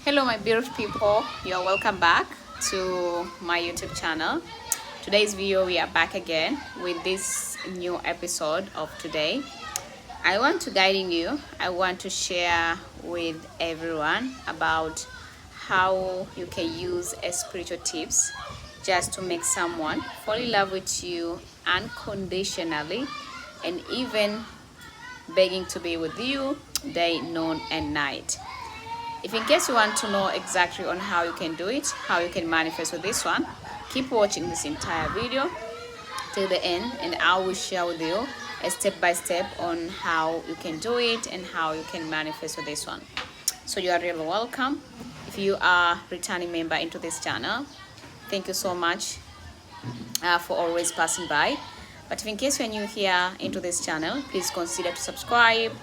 Hello my beautiful people, you're welcome back to my YouTube channel. Today's video we are back again with this new episode of today. I want to guiding you, I want to share with everyone about how you can use a spiritual tips just to make someone fall in love with you unconditionally and even begging to be with you day, noon and night. If in case you want to know exactly on how you can do it, how you can manifest with this one, keep watching this entire video till the end and I will share with you a step by step on how you can do it and how you can manifest with this one. So you are really welcome. If you are returning member into this channel, thank you so much for always passing by. But if in case you're new here into this channel, please consider to subscribe.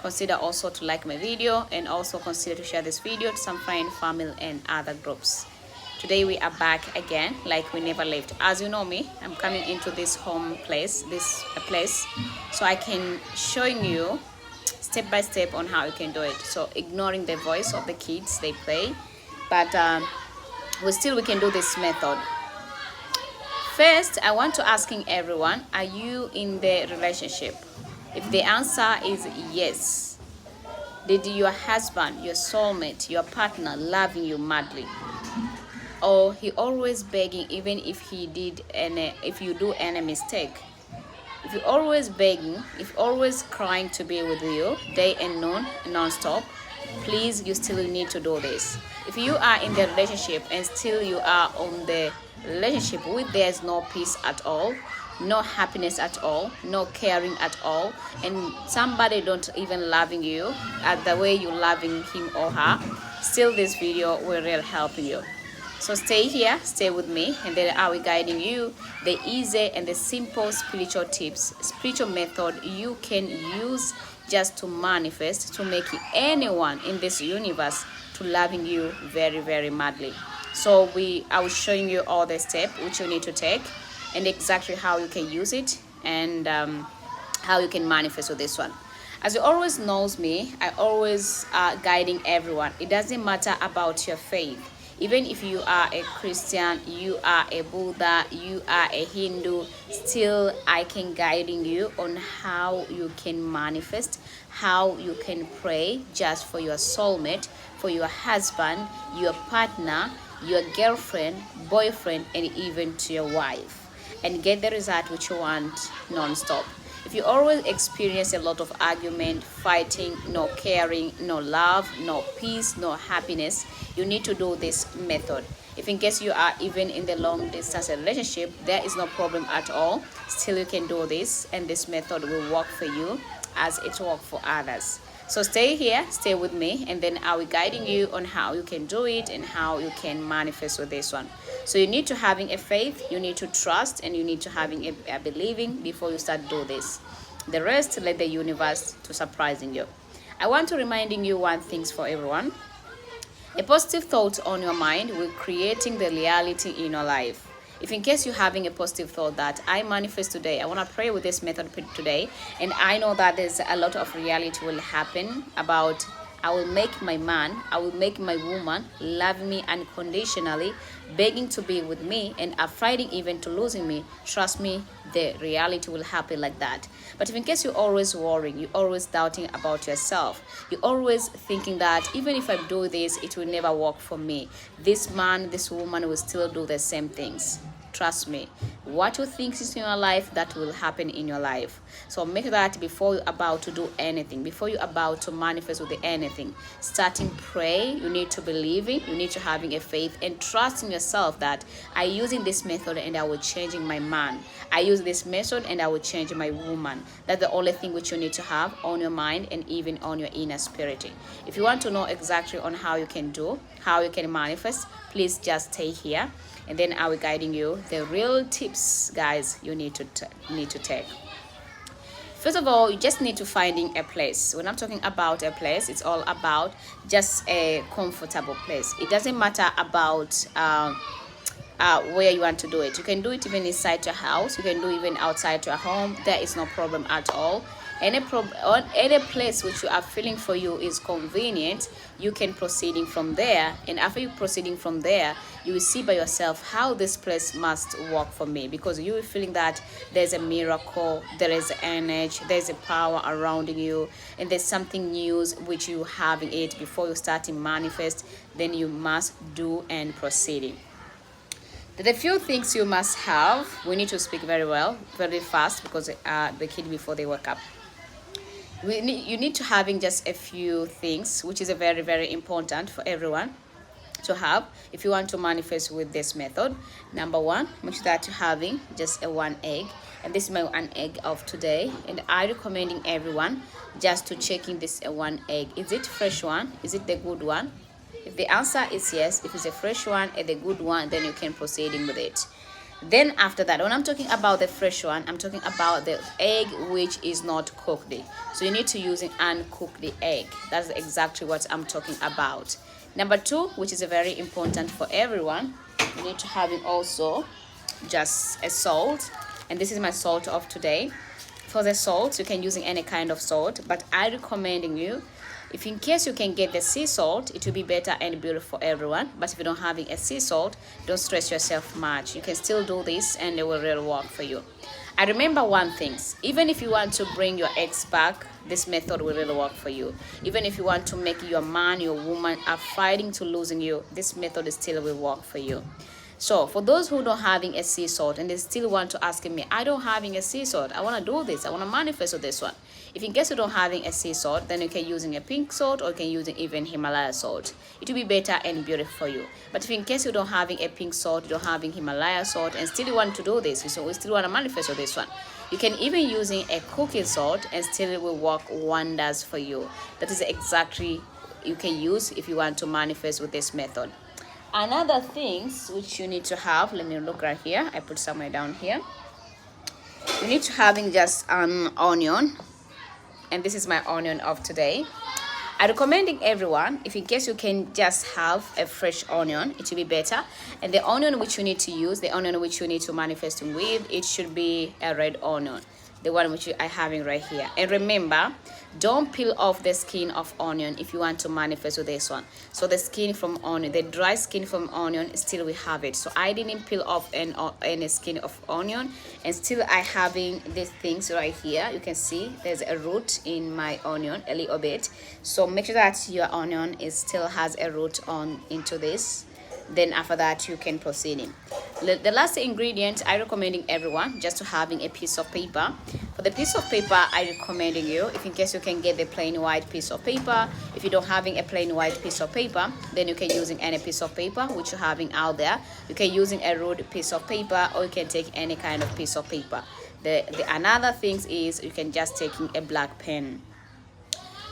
Consider also to like my video and also consider to share this video to some friend, family and other groups. Today we are back again like we never left. As you know me, I'm coming into this home place, this place, so I can showing you step by step on how you can do it. So ignoring the voice of the kids, they play, but we can do this method. First, I want to asking everyone, are you in the relationship? If the answer is yes, did your husband, your soulmate, your partner loving you madly? Or he always begging even if if you do any mistake? If you're always begging, if always crying to be with you day and noon, non-stop, please, you still need to do this. If you are in the relationship and still you are on the relationship with there's no peace at all, no happiness at all, no caring at all, and somebody don't even loving you at the way you loving him or her, still this video will really help you. So stay here, stay with me, and then I will guiding you the easy and the simple spiritual tips, spiritual method you can use just to manifest, to make anyone in this universe to loving you very, very madly. So I will showing you all the steps which you need to take and exactly how you can use it and how you can manifest with this one. As you always knows me, I always guiding everyone. It doesn't matter about your faith. Even if you are a Christian, you are a Buddha, you are a Hindu, still I can guiding you on how you can manifest, how you can pray just for your soulmate, for your husband, your partner, your girlfriend, boyfriend, and even to your wife, and get the result which you want non-stop. If you always experience a lot of argument, fighting, no caring, no love, no peace, no happiness, you need to do this method. If in case you are even in the long distance relationship, there is no problem at all. Still you can do this and this method will work for you as it works for others. So stay here, stay with me, and then I will guiding you on how you can do it and how you can manifest with this one. So you need to having a faith, you need to trust, and you need to having a believing before you start do this. The rest, let the universe to surprising you. I want to reminding you one thing for everyone. A positive thought on your mind will creating the reality in your life. If in case you're having a positive thought that I manifest today, I want to pray with this method today, and I know that there's a lot of reality will happen about I will make my man, I will make my woman love me unconditionally, begging to be with me and afraid even to losing me. Trust me, the reality will happen like that. But if in case you're always worrying, you're always doubting about yourself, you're always thinking that even if I do this, it will never work for me. This man, this woman will still do the same things. Trust me, what you think is in your life, that will happen in your life. So make that before you're about to do anything, before you're about to manifest with anything. Starting pray, you need to believe it, you need to having a faith and trusting yourself that I using this method and I will changing my man. I use this method and I will change my woman. That's the only thing which you need to have on your mind and even on your inner spirit. If you want to know exactly on how you can do, how you can manifest, please just stay here. And then I will guiding you the real tips, guys, you need to take. First of all, you just need to finding a place. When I'm talking about a place, it's all about just a comfortable place. It doesn't matter about where you want to do it. You can do it even inside your house. You can do even outside your home. There is no problem at all. on any place which you are feeling for you is convenient, you can proceeding from there. And after you proceeding from there, you will see by yourself how this place must work for me, because you will feeling that there's a miracle, there is energy, there's a power around you, and there's something new which you having it before you start to manifest. Then you must do and proceeding. The few things you must have, we need to speak very well, very fast, because the kid before they wake up. You need to having just a few things, which is a very, very important for everyone to have if you want to manifest with this method. Number one, make sure that you're having just a one egg, and this is my one egg of today, and I recommending everyone just to checking this one egg. Is it fresh one? Is it the good one? If the answer is yes, if it's a fresh one and the good one, then you can proceeding with it. Then after that, when I'm talking about the fresh one, I'm talking about the egg which is not cooked. So you need to use an uncooked egg. That's exactly what I'm talking about. Number two, which is very important for everyone, you need to have it also just a salt. And this is my salt of today. For the salt, you can use any kind of salt, but I recommending you, if in case you can get the sea salt, it will be better and beautiful for everyone. But if you don't having a sea salt, don't stress yourself much. You can still do this and it will really work for you. I remember one thing, even if you want to bring your ex back, this method will really work for you. Even if you want to make your man, your woman are fighting to losing you, this method still will work for you. So for those who don't having a sea salt and they still want to ask me, I don't having a sea salt, I want to do this, I want to manifest with this one. If in case you don't having a sea salt, then you can using a pink salt, or you can using even Himalaya salt. It will be better and beautiful for you. But if in case you don't having a pink salt, you don't having Himalaya salt, and still you want to do this, so we still want to manifest with this one, you can even using a cooking salt and still it will work wonders for you. That is exactly you can use if you want to manifest with this method. Another things which you need to have, let me look right here, I put somewhere down here. You need to having just an onion, and this is my onion of today. I recommending everyone, if in case you can just have a fresh onion, it will be better. And the onion which you need to use, the onion which you need to manifest with, it should be a red onion, the one which I having right here. And remember, don't peel off the skin of onion if you want to manifest with this one. So the skin from onion, the dry skin from onion, still we have it. So I didn't peel off any skin of onion, and still I having these things right here. You can see there's a root in my onion a little bit. So make sure that your onion is still has a root on into this. Then after that you can proceed in. The last ingredient I recommending everyone just to having a piece of paper. For the piece of paper, I recommending you, if in case you can get the plain white piece of paper. If you don't having a plain white piece of paper, then you can using any piece of paper which you're having out there. You can using a ruled piece of paper, or you can take any kind of piece of paper. The another things is you can just taking a black pen.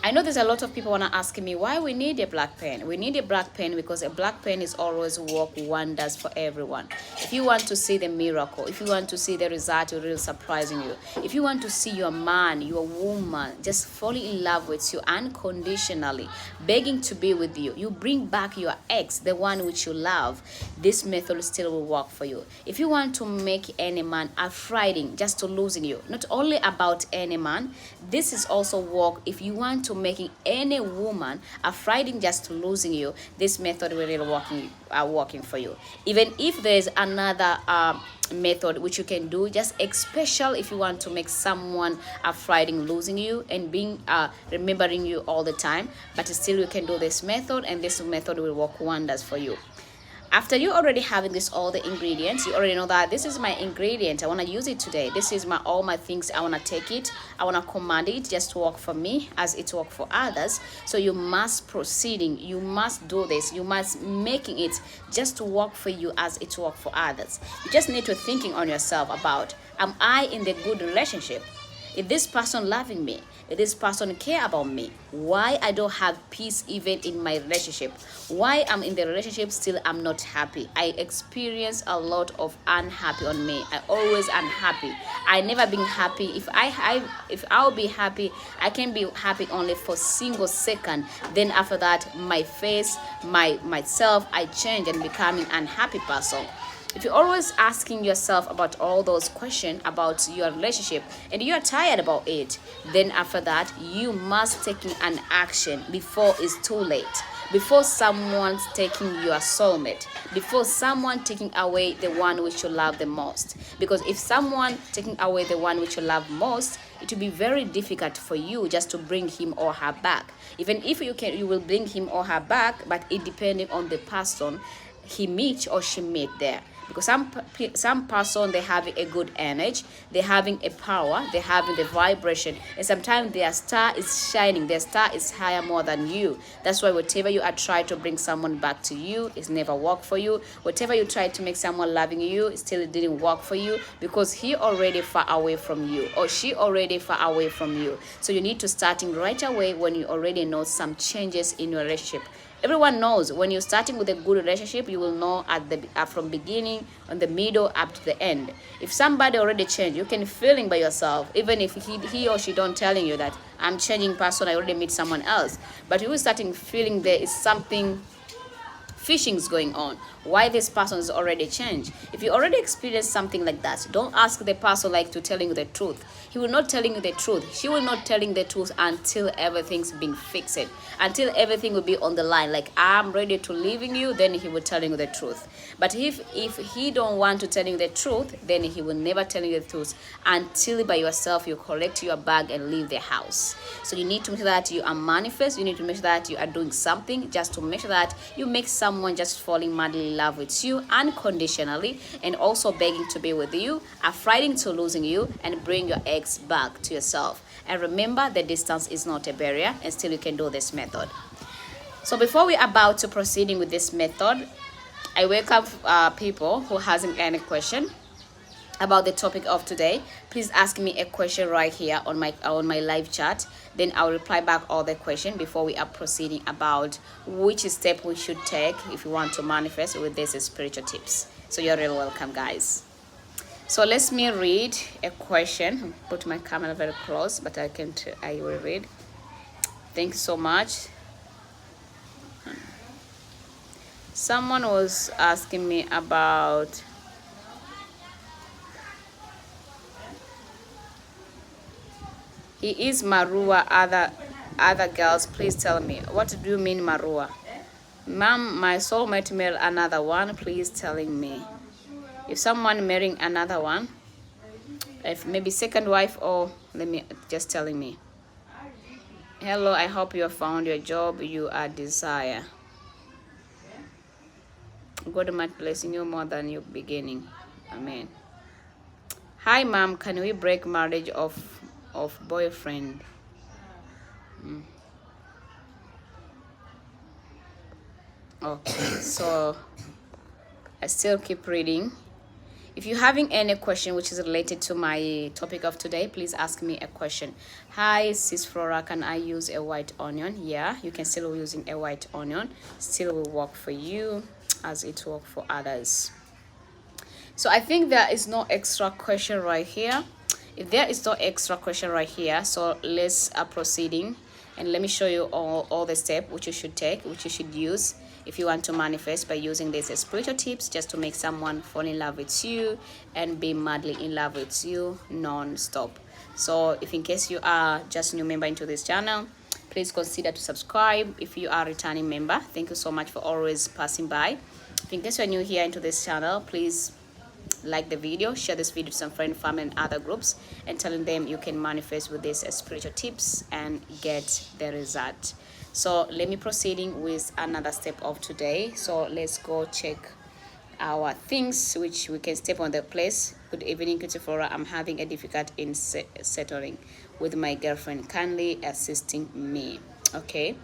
I know there's a lot of people want to ask me why we need a black pen. We need a black pen because a black pen is always work wonders for everyone. If you want to see the miracle, if you want to see the result really surprising you, if you want to see your man, your woman just falling in love with you unconditionally, begging to be with you, you bring back your ex, the one which you love, this method still will work for you. If you want to make any man afraid just to losing you, not only about any man, this is also work if you want to making any woman afraid just to losing you, this method will really working for you. Even if there is another method which you can do, just especially if you want to make someone afraid losing you and being remembering you all the time, but still you can do this method, and this method will work wonders for you. After you already having this all the ingredients, you already know that this is my ingredient, I want to use it today, this is my all my things, I want to take it, I want to command it just to work for me as it work for others. So you must proceeding, you must do this, you must making it just to work for you as it work for others. You just need to thinking on yourself about, am I in the good relationship? Is this person loving me? If this person care about me, why I don't have peace even in my relationship? Why I'm in the relationship still I'm not happy? I experience a lot of unhappy on me. I always unhappy. I never been happy. If I'll be happy, I can be happy only for single second. Then after that, my face, myself, I change and becoming unhappy person. If you're always asking yourself about all those questions about your relationship and you're tired about it, then after that, you must take an action before it's too late. Before someone's taking your soulmate, before someone taking away the one which you love the most. Because if someone taking away the one which you love most, it will be very difficult for you just to bring him or her back. Even if you will bring him or her back, but it depending on the person he meet or she meet there. Because some person, they having a good energy, they having a power, they having the vibration, and sometimes their star is shining, their star is higher more than you. That's why whatever you are trying to bring someone back to you, it's never work for you. Whatever you try to make someone loving you, it still didn't work for you, because he already far away from you or she already far away from you. So you need to starting right away when you already know some changes in your relationship. Everyone knows when you're starting with a good relationship, you will know at the from beginning, on the middle, up to the end. If somebody already changed, you can feeling by yourself, even if he or she don't telling you that I'm changing person, I already meet someone else. But you will starting feeling there is something fishing's going on, why this person is already changed. If you already experienced something like that, don't ask the person like to telling you the truth. He will not telling you the truth, she will not telling the truth until everything's been fixed, until everything will be on the line, like I'm ready to leaving you, then he will telling you the truth. But if he don't want to telling you the truth, then he will never tell you the truth until by yourself you collect your bag and leave the house. So you need to make sure that you are manifest, you need to make sure that you are doing something just to make sure that you make someone just falling madly in love with you unconditionally, and also begging to be with you, afraid to losing you, and bring your ex back to yourself. And remember, the distance is not a barrier, and still you can do this method. So before we are about to proceeding with this method, I welcome people who hasn't any question about the topic of today. Please ask me a question right here on my live chat, then I'll reply back all the question before we are proceeding about which step we should take if you want to manifest with these spiritual tips. So you're really welcome, guys. So let me read a question. Put my camera very close, but I will read. Thanks so much. Someone was asking me about he is Marua, other girls, please tell me. What do you mean, Marua? Mom, my soulmate married another one, please telling me. If someone marrying another one, if maybe second wife, or let me just telling me. Hello, I hope you have found your job you are desire. God might blessing you more than your beginning. Amen. Hi, mom, can we break marriage of boyfriend? Okay, so I still keep reading. If you're having any question which is related to my topic of today, please ask me a question. Hi, sis Flora, can I use a white onion? Yeah, you can still using a white onion. Still will work for you as it work for others. So I think there is no extra question right here. If there is no extra question right here, so let's proceeding, and let me show you all the steps which you should take, which you should use if you want to manifest by using these spiritual tips just to make someone fall in love with you and be madly in love with you non-stop. So if in case you are just new member into this channel, please consider to subscribe. If you are a returning member, thank you so much for always passing by. If in case you're new here into this channel, please like the video, share this video to some friend, family, and other groups, and telling them you can manifest with these spiritual tips and get the result. So let me proceeding with another step of today. So let's go check our things which we can step on the place. Good evening, Cutie Flora. I'm having a difficult in settling with my girlfriend, kindly assisting me. Okay,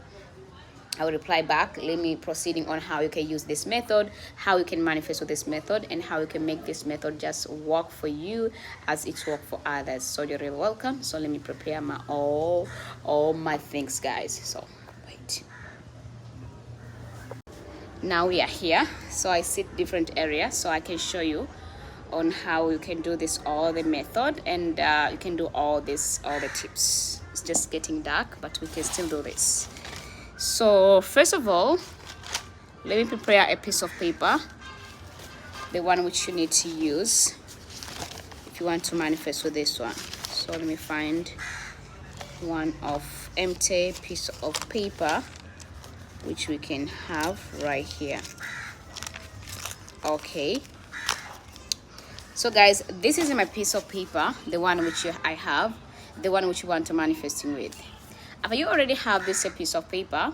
I will reply back. Let me proceeding on how you can use this method, how you can manifest with this method, and how you can make this method just work for you as it work for others. So you're really welcome. So let me prepare my all my things, guys. So wait. Now we are here. So I sit different areas so I can show you on how you can do this all the method, and you can do all the tips. It's just getting dark, but we can still do this. So first of all, let me prepare a piece of paper. the one which you need to use if you want to manifest with this one. So let me find one of empty piece of paper which we can have right here. Okay, so guys, this is my piece of paper, the one which I have, the one which you want to manifesting with. If you already have this piece of paper,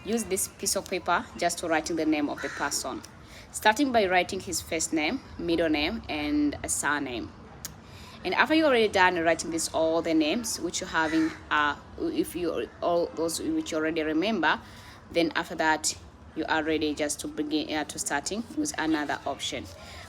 use this piece of paper just to writing the name of the person, starting by writing his first name, middle name, and a surname. And after you already done writing this, all the names which you're having, if you all those which you already remember, then after that you are ready just to begin to starting with another option.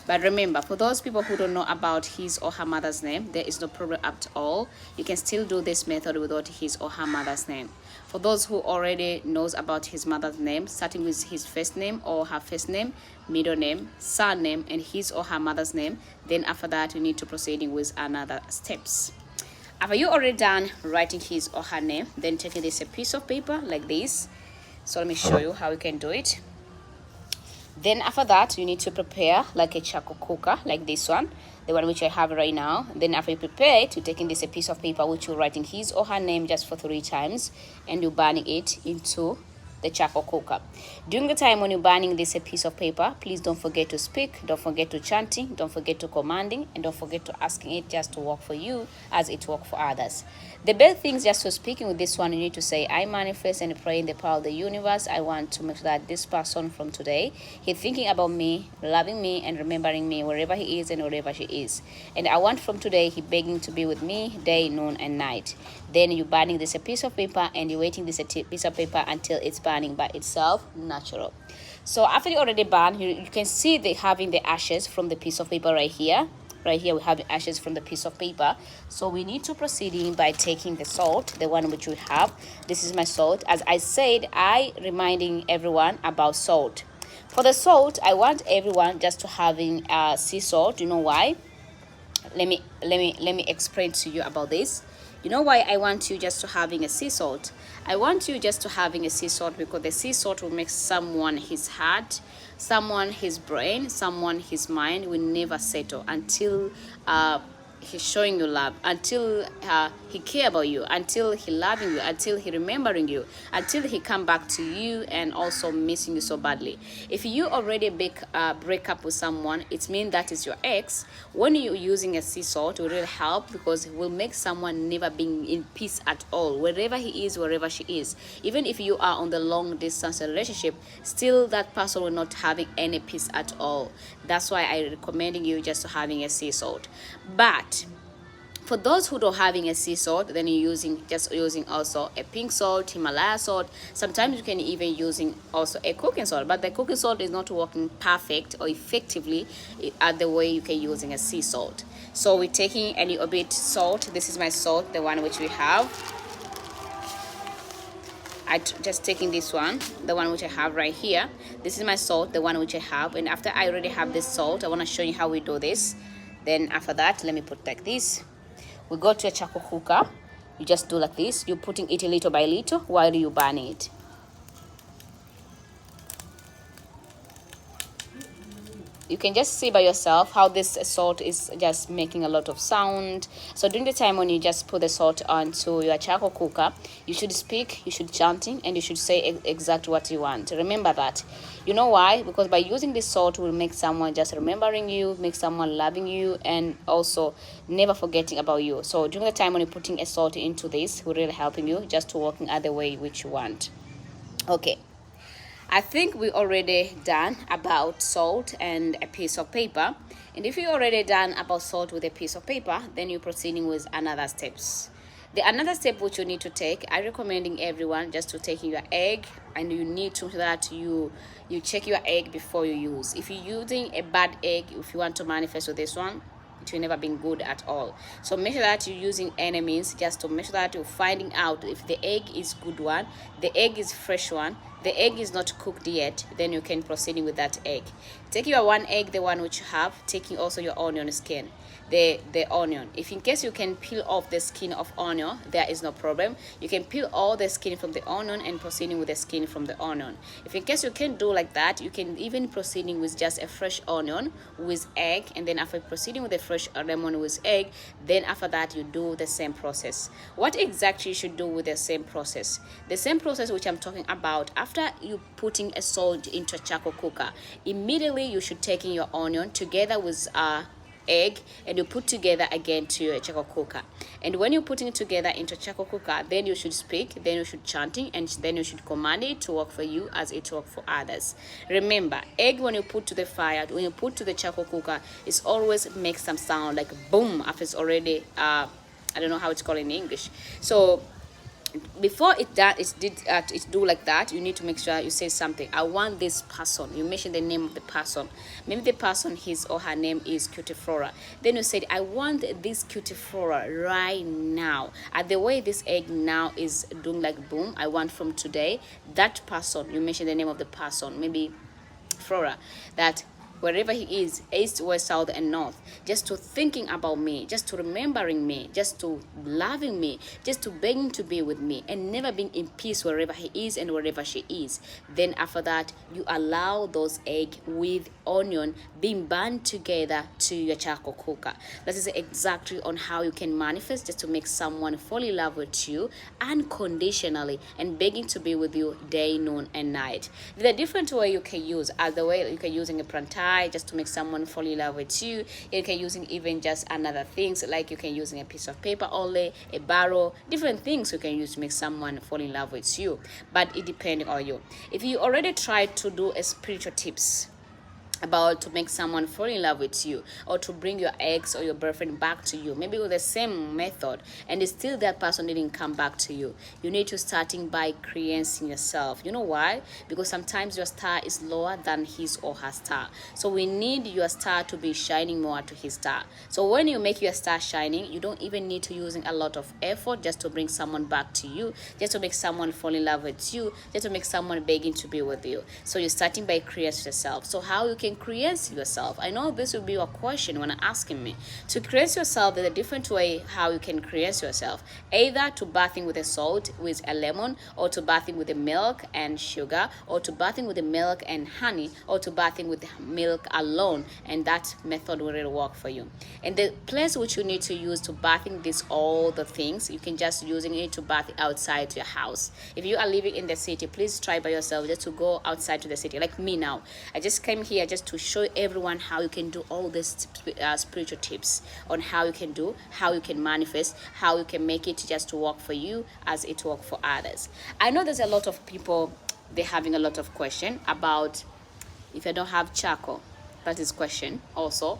But remember, for those people who don't know about his or her mother's name, there is no problem at all. You can still do this method without his or her mother's name. For those who already knows about his mother's name, starting with his first name or her first name, middle name, surname, and his or her mother's name, then after that you need to proceeding with another steps. After you already done writing his or her name, then taking this a piece of paper like this. So let me show you how you can do it. Then after that you need to prepare like a charcoal cooker like this one, the one which I have right now. Then after you prepare it, you taking this a piece of paper which you're writing his or her name just for 3 times, and you burning it into the charcoal cooker. During the time when you're burning this a piece of paper, please don't forget to speak, don't forget to chanting, don't forget to commanding, and don't forget to asking it just to work for you as it work for others. The best things just for speaking with this one, you need to say, I manifest and pray in the power of the universe. I want to make sure that this person from today, he's thinking about me, loving me, and remembering me wherever he is and wherever she is. And I want from today, he begging to be with me day, noon, and night. Then you burning this a piece of paper, and you're waiting this a piece of paper until it's burning by itself, natural. So after you already burn, you can see the having the ashes from the piece of paper right here. Right here we have the ashes from the piece of paper. So we need to proceed in by taking the salt, the one which we have. This is my salt. As I said, I reminding everyone about salt. For the salt, I want everyone just to having sea salt. You know why? Let me explain to you about this. You know why I want you just to having a sea salt? I want you just to having a sea salt because the sea salt will make someone his heart, someone his brain, someone his mind will never settle until he's showing you love, until he care about you, until he loving you, until he remembering you, until he come back to you and also missing you so badly. If you already break up with someone, it means that is your ex. When you're using a sea salt, it will really help because it will make someone never being in peace at all, wherever he is, wherever she is. Even if you are on the long distance relationship, still that person will not having any peace at all. That's why I recommending you just to having a sea salt. But for those who don't having a sea salt, then you're using also a pink salt, Himalaya salt. Sometimes you can even using also a cooking salt, but the cooking salt is not working perfect or effectively at the way you can using a sea salt. So we're taking a little bit salt. This is my salt, the one which we have. Just taking this one, the one which I have right here. This is my salt, the one which I have. And after I already have this salt, I want to show you how we do this. Then after that, let me put like this. We go to a charcoal cooker. You just do like this. You're putting it little by little while you burn it. You can just see by yourself how this salt is just making a lot of sound. So during the time when you just put the salt onto your charcoal cooker, you should speak, you should chanting, and you should say exactly what you want. Remember that. You know why? Because by using this salt will make someone just remembering you, make someone loving you, and also never forgetting about you. So during the time when you're putting a salt into this, will really helping you just to working other way which you want. Okay. I think we already done about salt and a piece of paper. And if you already done about salt with a piece of paper, then you're proceeding with another steps. The another step which you need to take, I recommending everyone just to take your egg, and you need to that you check your egg before you use. If you're using a bad egg, if you want to manifest with this one, it will never been good at all. So make sure that you're using any means just to make sure that you're finding out if the egg is good one, the egg is fresh one, the egg is not cooked yet, then you can proceed with that egg. Take your one egg, the one which you have, taking also your onion skin, the onion. If in case you can peel off the skin of onion, there is no problem. You can peel all the skin from the onion and proceeding with the skin from the onion. If in case you can do like that, you can even proceeding with just a fresh onion with egg, and then after proceeding with the fresh lemon with egg, then after that you do the same process. What exactly you should do with the same process? The same process which I'm talking about, after you putting a salt into a charcoal cooker, immediately you should take in your onion together with egg, and you put together again to your charcoal cooker. And when you're putting it together into charcoal cooker, then you should speak, then you should chanting, and then you should command it to work for you as it works for others. Remember, egg when you put to the fire, when you put to the charcoal cooker, it always makes some sound like boom after it's already I don't know how it's called in English. So before it do like that, you need to make sure you say something. I want this person. You mention the name of the person. Maybe the person, his or her name is Cutiflora. Then you said, I want this Cutiflora right now. At the way this egg now is doing like boom, I want from today that person. You mention the name of the person, maybe Flora, that wherever he is, east, west, south, and north, just to thinking about me, just to remembering me, just to loving me, just to begging to be with me, and never being in peace wherever he is and wherever she is. Then after that, you allow those egg with onion being burned together to your charcoal cooker. That is exactly on how you can manifest, just to make someone fall in love with you unconditionally and begging to be with you day, noon, and night. The different way you can use, as the way you can using a plantain just to make someone fall in love with you. You can using even just another things, like you can using a piece of paper only, a barrel, different things you can use to make someone fall in love with you. But it depends on you. If you already tried to do a spiritual tips about to make someone fall in love with you, or to bring your ex or your boyfriend back to you, maybe with the same method, and it's still that person didn't come back to you, you need to starting by creating yourself. You know why? Because sometimes your star is lower than his or her star, so we need your star to be shining more to his star. So when you make your star shining, you don't even need to using a lot of effort just to bring someone back to you, just to make someone fall in love with you, just to make someone begging to be with you. So you're starting by creating yourself. So how you can create yourself? I know this will be your question when asking me. To create yourself, there's a different way how you can create yourself. Either to bathing with a salt with a lemon, or to bathing with the milk and sugar, or to bathing with the milk and honey, or to bathing with the milk alone, and that method will really work for you. And the place which you need to use to bathing this all the things, you can just using it to bath outside your house. If you are living in the city, please try by yourself just to go outside to the city. Like me now, I just came here just to show everyone how you can do all these spiritual tips on how you can do, how you can manifest, how you can make it just to work for you as it work for others. I know there's a lot of people, they're having a lot of question about if I don't have charcoal. That is question also.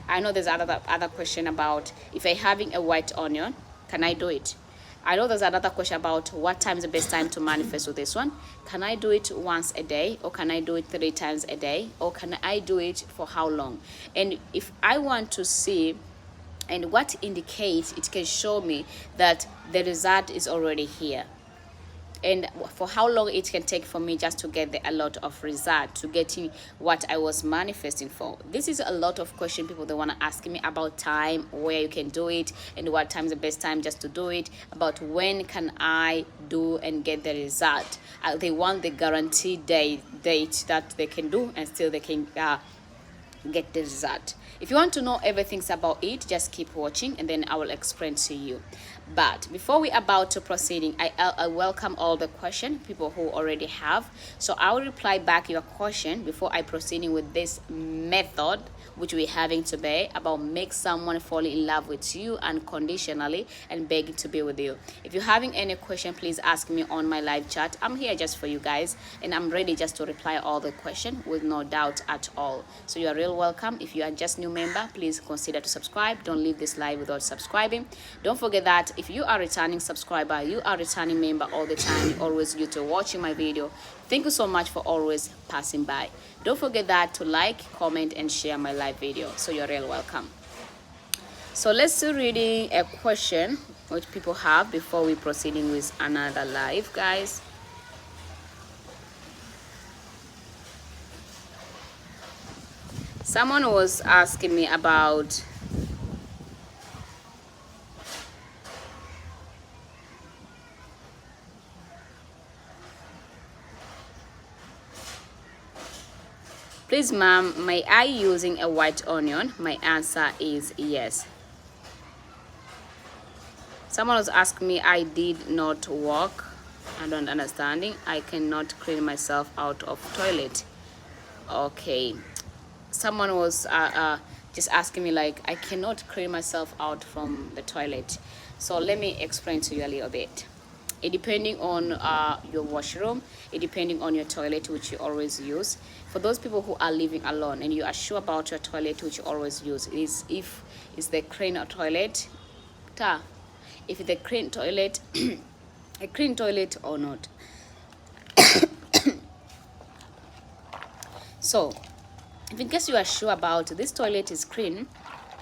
I know there's other question about if I having a white onion, can I do it? I know there's another question about what time is the best time to manifest with this one. Can I do it once a day, or can I do it 3 times a day, or can I do it for how long? And if I want to see and what indicates, it can show me that the result is already here, and for how long it can take for me just to get a lot of result, to getting what I was manifesting for. This is a lot of question people they want to ask me about time, where you can do it, and what time is the best time just to do it, about when can I do and get the result. They want the guaranteed date that they can do and still they can get the result. If you want to know everything about it, just keep watching and then I will explain to you. But before we about to proceeding, I welcome all the question people who already have. So I will reply back your question before I proceeding with this method which we're having today about make someone fall in love with you unconditionally and begging to be with you. If you're having any question, please ask me on my live chat. I'm here just for you guys and I'm ready just to reply all the question with no doubt at all. So you are real welcome. If you are just new member, please consider to subscribe. Don't leave this live without subscribing. Don't forget that if you are returning subscriber, you are returning member all the time, always you to watching my video. Thank you so much for always passing by. Don't forget that to like, comment, and share my live video. So you're real welcome. So let's see reading a question which people have before we proceeding with another live, guys. Someone was asking me about please ma'am, may I using a white onion? My answer is yes. Someone was asking me, I did not walk. I don't understanding. I cannot clean myself out of toilet. Okay. Someone was just asking me like, I cannot clean myself out from the toilet. So let me explain to you a little bit. It depending on your washroom, it depending on your toilet which you always use. For those people who are living alone and you are sure about your toilet which you always use, is if it's the clean toilet, if it's a clean toilet, a clean toilet or not. So if in case you are sure about this toilet is clean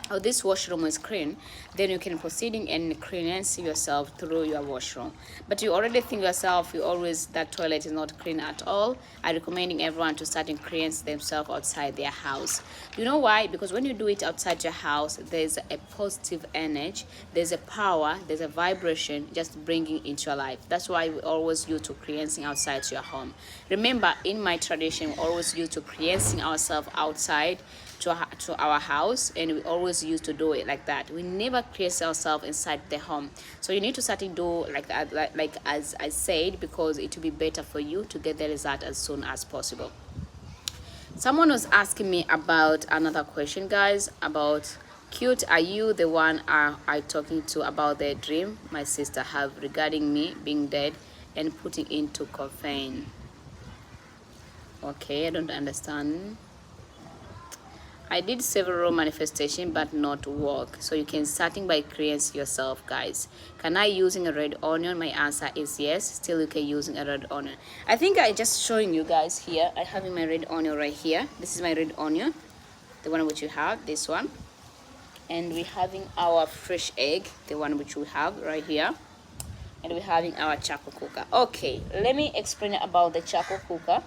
or this washroom is clean, then you can proceeding and cleanse yourself through your washroom. But you already think yourself you always that toilet is not clean at all, I recommending everyone to start and cleanse themselves outside their house. You know why? Because when you do it outside your house, there's a positive energy, there's a power, there's a vibration just bringing into your life. That's why we always use to cleansing outside your home. Remember, in my tradition, we always use to cleansing ourselves outside to our house, and we always used to do it like that. We never cleanse ourselves inside the home. So you need to start to do like that, like as I said, because it will be better for you to get the result as soon as possible. Someone was asking me about another question, guys, about cute. Are you the one I talking to about the dream my sister have regarding me being dead and putting into coffin? Okay, I don't understand. I did several manifestation but not work. So you can starting by creating yourself, guys. Can I using a red onion? My answer is yes. Still you can using a red onion. I think I just showing you guys here. I have my red onion right here. This is my red onion, the one which you have, this one. And we're having our fresh egg, the one which we have right here. And we're having our charcoal cooker. Okay, let me explain about the charcoal cooker,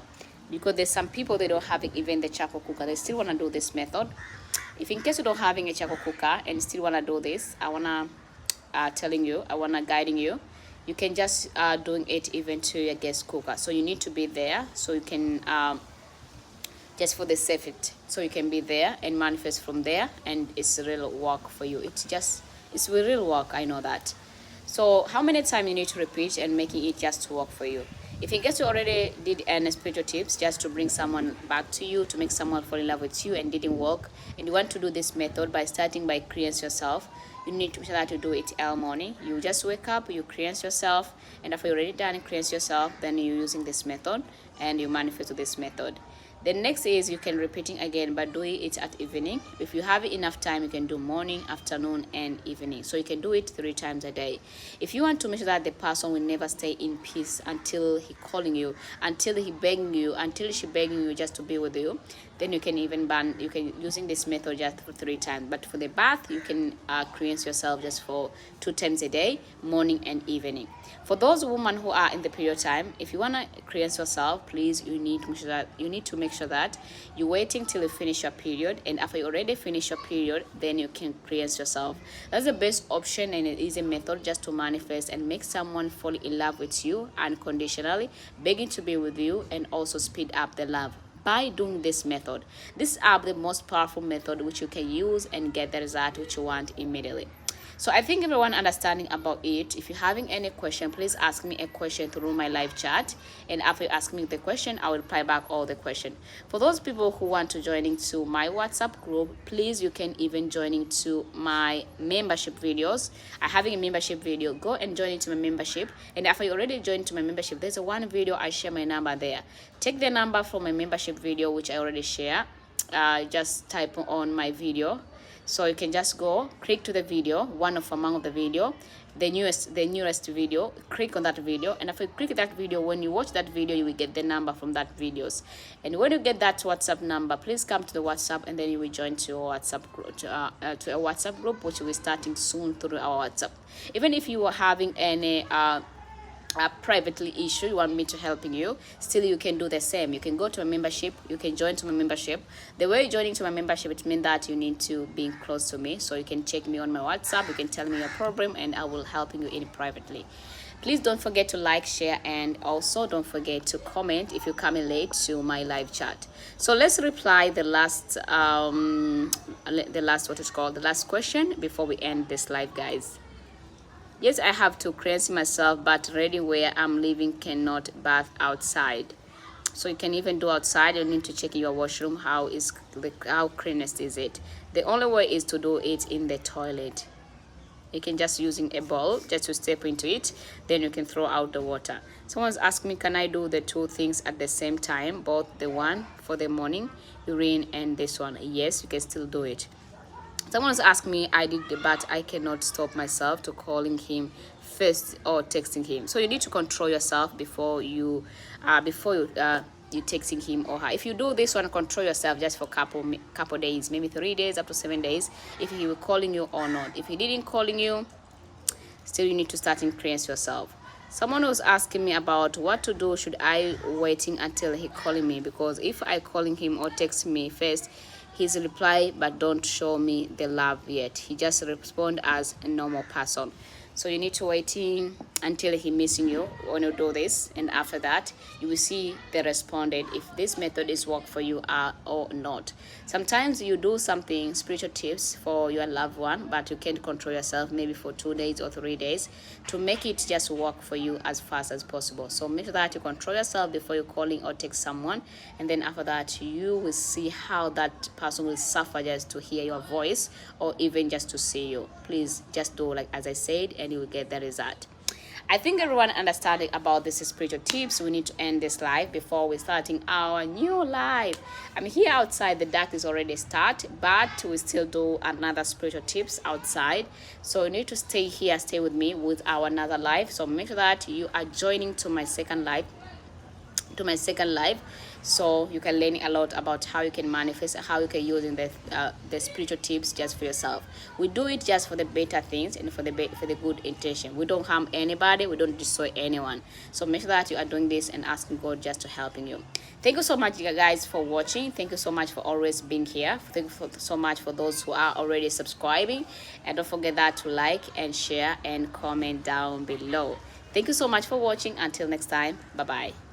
because there's some people they don't have even the charcoal cooker, they still want to do this method. If in case you don't having a charcoal cooker and still want to do this, I want to telling you, I want to guiding you, you can just doing it even to your gas cooker. So you need to be there so you can just for the safety, so you can be there and manifest from there, and it's real work for you. It's real work, I know that. So how many times you need to repeat and making it just to work for you? If in case you already did any spiritual tips just to bring someone back to you, to make someone fall in love with you and didn't work, and you want to do this method by starting by creating yourself, you need to try to do it early morning. You just wake up, you create yourself, and after you're already done and create yourself, then you're using this method and you manifest this method. The next is you can repeating again, but doing it at evening. If you have enough time, you can do morning, afternoon, and evening. So you can do it 3 times a day. If you want to make sure that the person will never stay in peace until he calling you, until he begging you, until she begging you just to be with you, then you can even ban. You can using this method just for 3 times. But for the bath, you can cleanse yourself just for 2 times a day, morning and evening. For those women who are in the period time, if you wanna cleanse yourself, please you need to make sure that you're waiting till you finish your period, and after you already finish your period, then you can cleanse yourself. That's the best option and an easy method just to manifest and make someone fall in love with you unconditionally, begging to be with you, and also speed up the love by doing this method. These are the most powerful method which you can use and get the result which you want immediately. So I think everyone understanding about it. If you're having any question, please ask me a question through my live chat, and after you ask me the question, I will reply back all the question. For those people who want to join into my WhatsApp group, please you can even join into my membership videos. I having a membership video, go and join into my membership, and after you already joined to my membership, there's a one video I share my number there. Take the number from my membership video which I already share. Just type on my video. So you can just go click to the video, one of among the video, the newest video, click on that video, and after you click that video, when you watch that video, you will get the number from that videos. And when you get that WhatsApp number, please come to the WhatsApp, and then you will join to a WhatsApp group, to a WhatsApp group which will be starting soon through our WhatsApp. Even if you are having any privately issue, you want me to helping you, still you can do the same. You can go to a membership, you can join to my membership. The way you're joining to my membership, it means that you need to be close to me, so you can check me on my WhatsApp, you can tell me your problem, and I will helping you in privately. Please don't forget to like, share, and also don't forget to comment if you're coming late to my live chat. So let's reply the last the last question before we end this live, guys. Yes, I have to cleanse myself, but ready where I'm living cannot bath outside. So you can even do outside. You need to check your washroom. How cleanest is it? The only way is to do it in the toilet. You can just using a bowl just to step into it, then you can throw out the water. Someone's asked me, can I do the two things at the same time, both the one for the morning urine and this one? Yes, you can still do it. Someone's asked me, I did, but I cannot stop myself to calling him first or texting him. So you need to control yourself before you you texting him or her. If you do this one, control yourself just for couple days, maybe 3 days up to 7 days, if he will calling you or not. If he didn't calling you, still you need to start increase yourself. Someone was asking me about what to do. Should I waiting until he calling me? Because if I calling him or text me first, his reply but don't show me the love yet. He just respond as a normal person. So you need to waiting until he missing you when you do this, and after that you will see the responded if this method is work for you or not. Sometimes you do something spiritual tips for your loved one, but you can't control yourself maybe for 2 days or 3 days to make it just work for you as fast as possible. So make sure that you control yourself before you calling or text someone, and then after that you will see how that person will suffer just to hear your voice or even just to see you. Please just do like as I said, and you will get the result. I think everyone understanding about this spiritual tips. We need to end this live before we're starting our new life. I'm here outside, the dark is already start, but we still do another spiritual tips outside. So you need to stay here, stay with me with our another live. So make sure that you are joining to my second live, so you can learn a lot about how you can manifest, how you can use in the spiritual tips just for yourself. We do it just for the better things and for the good intention. We don't harm anybody, we don't destroy anyone. So make sure that you are doing this and asking God just to helping you. Thank you so much, guys, for watching. Thank you so much for always being here. Thank you so much for those who are already subscribing, and don't forget that to like and share and comment down below. Thank you so much for watching. Until next time, bye bye.